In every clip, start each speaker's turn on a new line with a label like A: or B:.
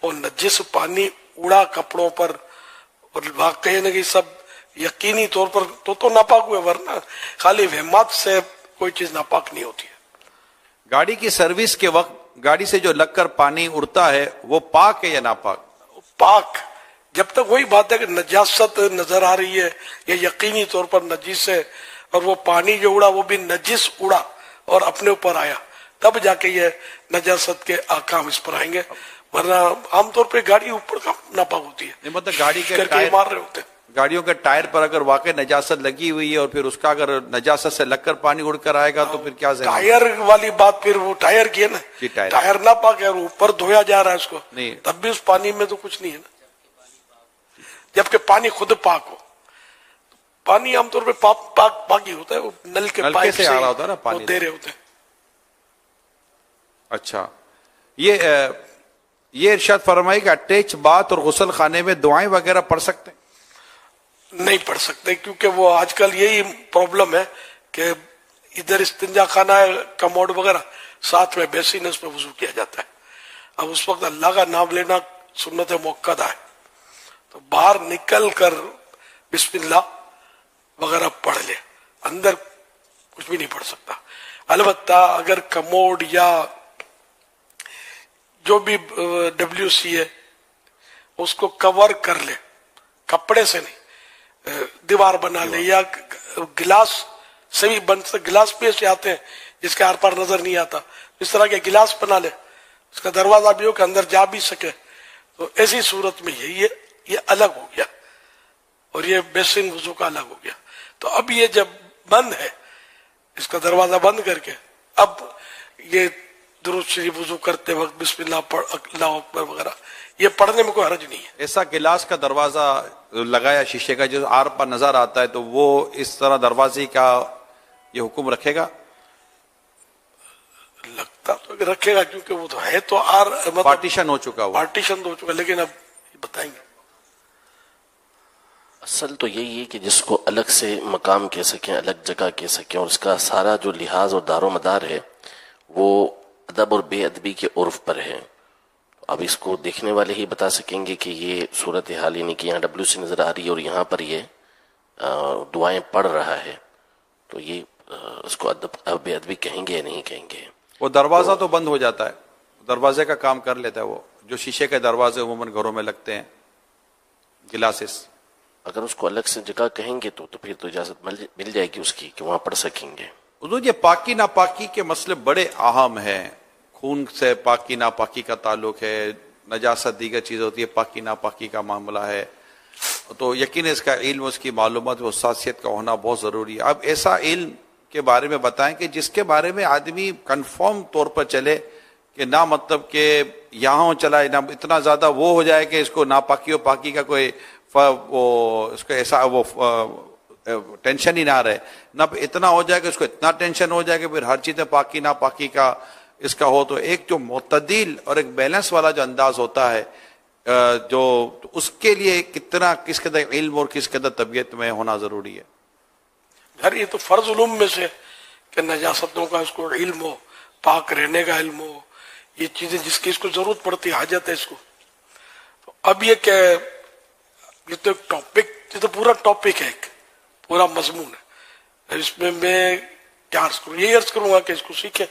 A: اور نجس پانی اڑا کپڑوں پر اور واقعی نہیں سب یقینی طور پر تو ناپاک ہوئے، ورنہ خالی وہمات سے کوئی چیز ناپاک نہیں ہوتی ہے۔
B: گاڑی کی سروس کے وقت گاڑی سے جو لگ کر پانی اڑتا ہے وہ پاک ہے یا ناپاک؟
A: پاک، جب تک وہی بات ہے کہ نجاست نظر آ رہی ہے یا یقینی طور پر نجس ہے، اور وہ پانی جو اڑا وہ بھی نجس اڑا اور اپنے اوپر آیا، تب جا کے یہ نجاست کے احکام اس پر آئیں گے، ورنہ عام طور پہ گاڑی اوپر کا ناپاک ہوتی ہے،
B: مطلب گاڑی کے
A: کر کے مار رہے ہوتے ہیں۔
B: گاڑیوں کے ٹائر پر اگر واقع نجاست لگی ہوئی ہے اور پھر اس کا اگر نجاست سے لگ کر پانی اڑ کر آئے گا تو پھر کیا ذہن؟
A: ٹائر والی بات پھر وہ ٹائر کی ہے نا،
B: جی، ٹائر
A: ٹائر نہ پاک ہے اور اوپر دھویا جا رہا ہے اس کو،
B: نہیں،
A: تب بھی اس پانی میں تو کچھ نہیں ہے نا، جبکہ پانی خود پاک ہو۔ پانی عام طور پہ پاک ہی ہوتا ہے، وہ نل کے پائپ
B: سے آ رہا ہوتا ہے نا
A: وہ
B: پانی،
A: دے رہے ہوتے ہیں۔
B: اچھا، یہ ارشاد فرمائی کہ اٹیچ باتھ اور غسل خانے میں دعائیں وغیرہ پڑھ سکتے ہیں؟
A: نہیں پڑھ سکتے، کیونکہ وہ آج کل یہی پرابلم ہے کہ ادھر استنجا خانہ ہے، کموڈ وغیرہ، ساتھ میں بیسن ہے، اس میں وضو کیا جاتا ہے۔ اب اس وقت اللہ کا نام لینا سنت مؤکدہ ہے، تو باہر نکل کر بسم اللہ وغیرہ پڑھ لے، اندر کچھ بھی نہیں پڑھ سکتا۔ البتہ اگر کموڈ یا جو بھی WC ہے اس کو کور کر لے، کپڑے سے نہیں، دیوار بنا لے، یا گلاس سے بھی بن سکتے، گلاس بھی ایسے آتے ہیں جس کے آر پار نظر نہیں آتا، اس طرح کے گلاس بنا لے، اس کا دروازہ بھی ہو کہ اندر جا بھی سکے، تو ایسی صورت میں یہ الگ ہو گیا، اور یہ بیسن وضو کا الگ ہو گیا۔ تو اب یہ جب بند ہے، اس کا دروازہ بند کر کے، اب یہ درود شریف وضو کرتے وقت بسم اللہ پڑھ، اللہ اکبر وغیرہ، یہ پڑھنے میں کوئی حرج نہیں ہے۔
B: ایسا گلاس کا دروازہ لگایا شیشے کا جو آر پر نظر آتا ہے، تو وہ اس طرح دروازے کا یہ حکم رکھے گا؟
A: لگتا تو کہ رکھے گا، کیونکہ وہ تو ہے تو مطلب
B: پارٹیشن ہو چکا ہوا،
A: پارٹیشن ہو چکا، لیکن اب بتائیں گے۔
C: اصل تو یہی ہے کہ جس کو الگ سے مقام کہہ سکیں، الگ جگہ کہہ سکیں، اور اس کا سارا جو لحاظ اور دار و مدار ہے وہ ادب اور بے ادبی کے عرف پر ہے۔ اب اس کو دیکھنے والے ہی بتا سکیں گے کہ یہ صورتحال، یعنی کہ یہاں WC نظر آ رہی ہے اور یہاں پر یہ دعائیں پڑھ رہا ہے، تو یہ اس کو ادب بے ادبی کہیں گے یا نہیں کہیں گے؟
B: وہ دروازہ تو بند ہو جاتا ہے، دروازے کا کام کر لیتا ہے وہ، جو شیشے کے دروازے عموماً گھروں میں لگتے ہیں، گلاسز۔
C: اگر اس کو الگ سے جگہ کہیں گے تو پھر تو اجازت مل جائے گی اس کی کہ وہاں پڑھ سکیں گے۔
B: حضور، یہ پاکی ناپاکی کے مسئلے بڑے اہم ہیں، خون سے پاکی ناپاکی کا تعلق ہے، نجاست دیگر چیز ہوتی ہے، پاکی ناپاکی کا معاملہ ہے، تو یقیناً اس کا علم، اس کی معلومات و حساسیت کا ہونا بہت ضروری ہے۔ اب ایسا علم کے بارے میں بتائیں کہ جس کے بارے میں آدمی کنفرم طور پر چلے، کہ نہ مطلب کہ یہاں چلا نہ اتنا زیادہ وہ ہو جائے کہ اس کو ناپاکی و پاکی کا کوئی اس کو ایسا وہ ٹینشن ہی نہ رہے، نہ اتنا ہو جائے کہ اس کو اتنا ٹینشن ہو جائے کہ پھر ہر چیز میں پاکی ناپاکی کا اس کا ہو۔ تو ایک جو معتدل اور ایک بیلنس والا جو انداز ہوتا ہے، جو اس کے لیے کتنا کس قدر علم اور کس قدر طبیعت میں ہونا ضروری ہے۔
A: گھر یہ تو فرض علوم میں سے کہ نجاستوں کا اس کو علم ہو، پاک رہنے کا علم ہو، یہ چیزیں جس کی اس کو ضرورت پڑتی ہے، حاجت ہے اس کو۔ تو اب یہ کہ یہ تو ایک ٹاپک، یہ تو پورا ٹاپک ہے، ایک پورا مضمون ہے، اس میں کیا عرض کروں، یہی عرض کروں گا کہ اس کو سیکھیں۔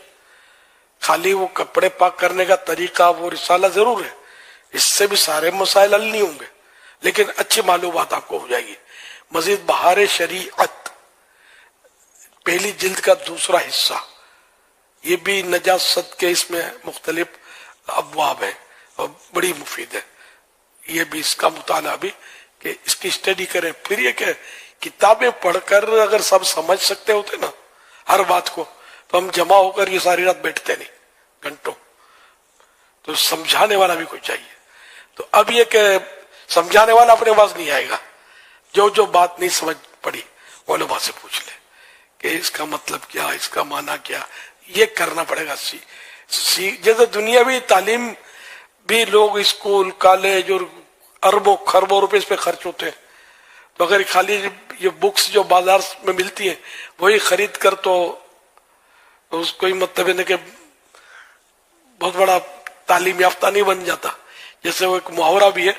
A: خالی وہ کپڑے پاک کرنے کا طریقہ، وہ رسالہ ضرور ہے، اس سے بھی سارے مسائل حل نہیں ہوں گے، لیکن اچھی معلومات آپ کو ہو جائے گی۔ مزید بہار شریعت، پہلی جلد کا دوسرا حصہ، یہ بھی نجاست کے اس میں مختلف ابواب ہیں اور بڑی مفید ہے، یہ بھی اس کا مطالعہ بھی کہ اس کی اسٹڈی کریں۔ پھر یہ کہ کتابیں پڑھ کر اگر سب سمجھ سکتے ہوتے نا ہر بات کو، تو ہم جمع ہو کر یہ ساری رات بیٹھتے نہیں گھنٹوں، تو سمجھانے والا بھی کوئی چاہیے۔ تو اب یہ کہ سمجھانے والا اپنے پاس نہیں آئے گا، جو بات نہیں سمجھ پڑی علماء سے پوچھ لے کہ اس کا مطلب کیا، اس کا معنی کیا، یہ کرنا پڑے گا۔ جیسے دنیاوی تعلیم بھی لوگ اسکول، کالج اور اربوں خربوں روپے اس پہ خرچ ہوتے ہیں، تو اگر خالی یہ بکس جو بازار میں ملتی ہیں وہی خرید کر تو اس کو ہی مطلب ہے کہ بہت بڑا تعلیم یافتہ نہیں بن جاتا، جیسے وہ ایک محاورہ بھی ہے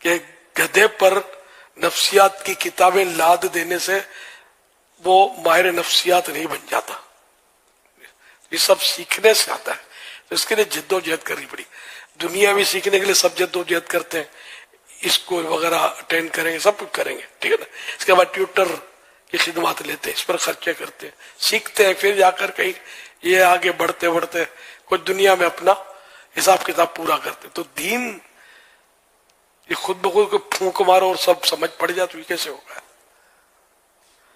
A: کہ گدھے پر نفسیات کی کتابیں لاد دینے سے وہ ماہر نفسیات نہیں بن جاتا. یہ سب سیکھنے سے آتا ہے. تو اس کے لیے جد و جہد کرنی پڑی. دنیا بھی سیکھنے کے لیے سب جد و جہد کرتے ہیں, اسکول وغیرہ اٹینڈ کریں گے, سب کچھ کریں گے, ٹھیک ہے نا. اس کے بعد ٹیوٹر کی خدمات لیتے ہیں, اس پر خرچے کرتے ہیں, سیکھتے ہیں, پھر جا کر کہیں یہ آگے بڑھتے بڑھتے کچھ دنیا میں اپنا حساب کتاب پورا کرتے. تو دین یہ خود بخود کو پھونک مارو اور سب سمجھ پڑ جائے تو یہ کیسے ہوگا؟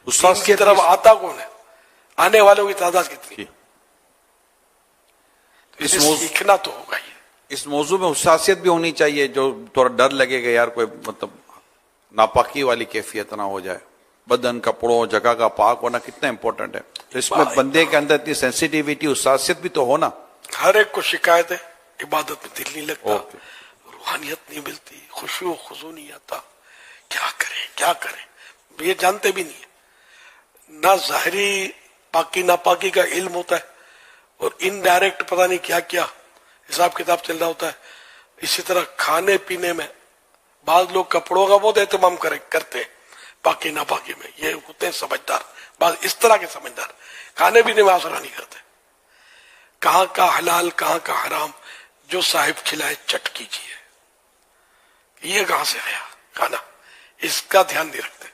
A: دین کی طرف آتا کون ہے؟ آنے والوں کی تعداد کتنی؟ سیکھنا تو ہوگا ہی.
B: اس موضوع میں حساسیت بھی ہونی چاہیے, جو تھوڑا ڈر لگے گا یار کوئی مطلب ناپاکی والی کیفیت نہ ہو جائے. بدن کپڑوں جگہ کا پاک ہونا کتنا امپورٹنٹ ہے. تو اس میں بندے کے اندر اتنی سینسیٹیوٹی حساسیت بھی تو ہونا.
A: ہر ایک کو شکایت ہے عبادت میں دل نہیں لگتا, روحانیت نہیں ملتی, خشوع و خضوع نہیں آتا, کیا کریں کیا کریں. یہ جانتے بھی نہیں, نہ ظاہری پاکی ناپاکی کا علم ہوتا ہے اور انڈائریکٹ پتہ نہیں کیا کیا حساب کتاب چل رہا ہوتا ہے. اسی طرح کھانے پینے میں بعض لوگ کپڑوں کا بہت اہتمام کرتے ہیں پاکی ناپاکی میں, یہ ہوتے ہیں سمجھدار, بعض اس طرح کے سمجھدار. کھانے پینے میں آسرا نہیں کرتے, کہاں کا حلال کہاں کا حرام, جو صاحب کھلائے چٹ کیجیے. یہ کہاں سے آیا کھانا, اس کا دھیان نہیں رکھتے.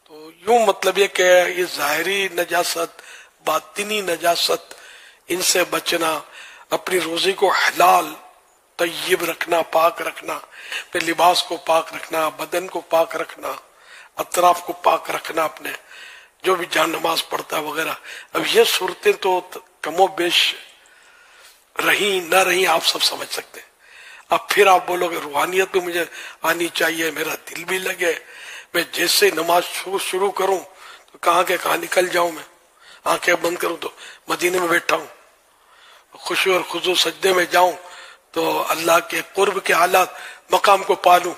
A: تو یوں مطلب یہ کہ یہ ظاہری نجاست باطنی نجاست ان سے بچنا, اپنی روزی کو حلال طیب رکھنا, پاک رکھنا, پھر لباس کو پاک رکھنا, بدن کو پاک رکھنا, اطراف کو پاک رکھنا, اپنے جو بھی جان نماز پڑھتا ہے وغیرہ. اب یہ صورتیں تو کم و بیش رہیں نہ رہیں آپ سب سمجھ سکتے ہیں. اب پھر آپ بولو کہ روحانیت بھی مجھے آنی چاہیے, میرا دل بھی لگے, میں جیسے نماز شروع کروں تو کہاں کے کہاں نکل جاؤں, میں آنکھیں بند کروں تو مدینے میں بیٹھا ہوں, خشوع اور خضوع سجدے میں جاؤں تو اللہ کے قرب کے حالات مقام کو پالوں,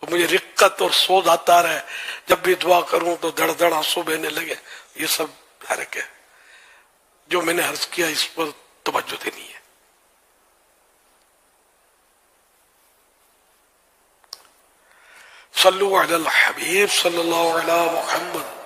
A: مجھے رقت اور سوز آتا رہے, جب بھی دعا کروں تو دڑ دڑ آنسو بہنے لگے. یہ سب حرک ہے. جو میں نے عرض کیا اس پر توجہ دینی ہے. صلو علی الحبیب صلی اللہ علی محمد.